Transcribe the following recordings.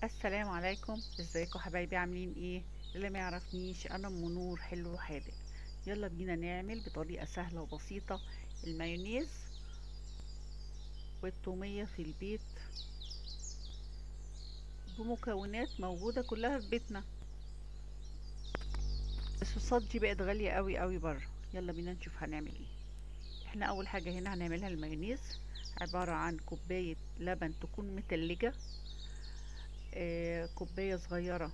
السلام عليكم، ازيكم حبايبي؟ عاملين ايه؟ اللي ما يعرفنيش انا ام نور، حلو وحادق. يلا بينا نعمل بطريقه سهله وبسيطه المايونيز والتوميه في البيت بمكونات موجوده كلها في بيتنا. الصوصات دي بقت غاليه قوي قوي بره. يلا بينا نشوف هنعمل ايه. احنا اول حاجه هنا هنعملها المايونيز، عباره عن كوبايه لبن تكون متلجه، كوبايه صغيره،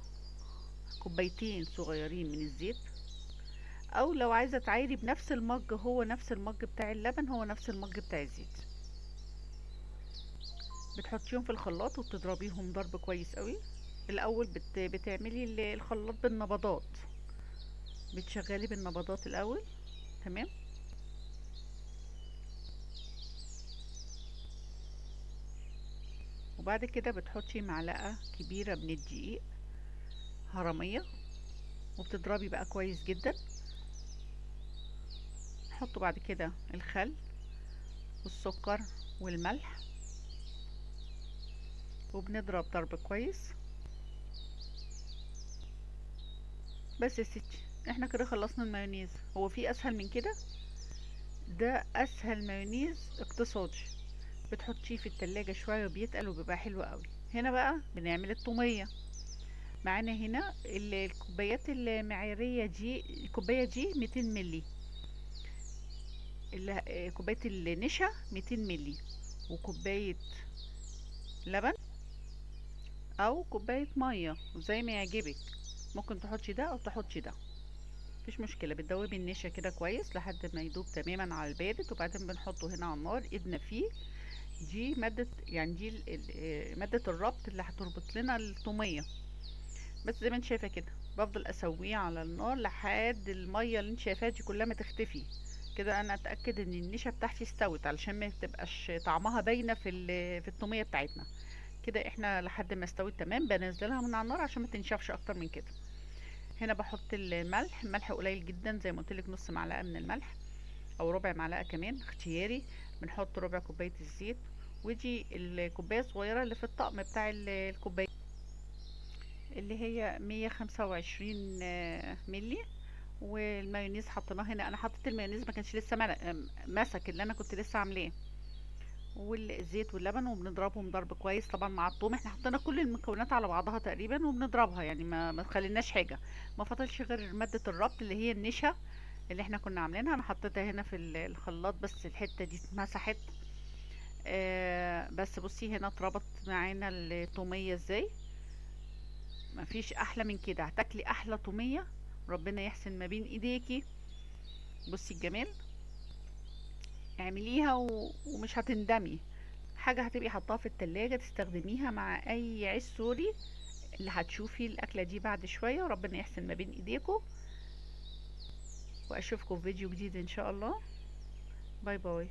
كوبايتين صغيرين من الزيت، او لو عايزه تعايري بنفس المج، هو نفس المج بتاع اللبن هو نفس المج بتاع الزيت. بتحطيهم في الخلاط وبتضربيهم ضرب كويس قوي. الاول بتعملي الخلاط بالنبضات، بتشغلي بالنبضات الاول. تمام. وبعد كده بتحطي معلقه كبيره من الدقيق هرميه، وبتضربي بقى كويس جدا. نحط بعد كده الخل والسكر والملح، وبنضرب ضرب كويس. بس يا ستي، احنا كده خلصنا المايونيز. هو في اسهل من كده؟ ده اسهل مايونيز اقتصادي. بتحطيه في التلاجة شوية وبيتقل وبيبقى حلو قوي. هنا بقى بنعمل الطومية. معانا هنا الكوبايات المعيارية دي، الكوباية دي 200 ملي، كوباية النشا 200 ملي، وكوباية لبن او كوباية مية زي ما يعجبك. ممكن تحطي ده او تحطي ده، مفيش مشكلة. بتدوبي النشا كده كويس لحد ما يدوب تماما على البارد، وبعدين بنحطه هنا على النار ايدنا فيه. دي مادة، يعني دي مادة الربط اللي هتربط لنا الطومية. بس زي ما انت شايفة كده، بفضل اسويه على النار لحد المية اللي انت شايفاها دي كلها ما تختفي. كده انا اتأكد ان النشا بتاعتي استوت، علشان ما تبقاش طعمها باينة في الطومية بتاعتنا. كده احنا لحد ما استوت تمام بنزلها من على النار عشان ما تنشفش اكتر من كده. هنا بحط الملح، الملح قليل جدا زي ما قلت لك، نص معلقة من الملح او ربع معلقه كمان اختياري. بنحط ربع كوبايه الزيت، ودي الكوبايه الصغيره اللي في الطقم بتاع الكوبايه، اللي هي 125 ملي. والمايونيز حطيناه هنا. انا حطيت المايونيز ما كانش لسه مسك اللي انا كنت لسه عاملاه، والزيت واللبن، وبنضربهم ضرب كويس. طبعا مع الثوم احنا حطينا كل المكونات على بعضها تقريبا وبنضربها، يعني ما تخليناش حاجه. ما فضلش غير ماده الربط اللي هي النشا اللي احنا كنا عاملينها. انا حطيتها هنا في الخلاط بس الحته دي اتمسحت. بس بصي هنا اتربط معانا التوميه ازاي. مفيش احلى من كده، هتاكلي احلى توميه. ربنا يحسن ما بين ايديكي. بصي الجمال. اعمليها ومش هتندمي. حاجه هتبقي حطاها في التلاجة تستخدميها مع اي عيش سوري، اللي هتشوفي الاكله دي بعد شويه. وربنا يحسن ما بين ايديكم. واشوفكم في فيديو جديد ان شاء الله. باي باي.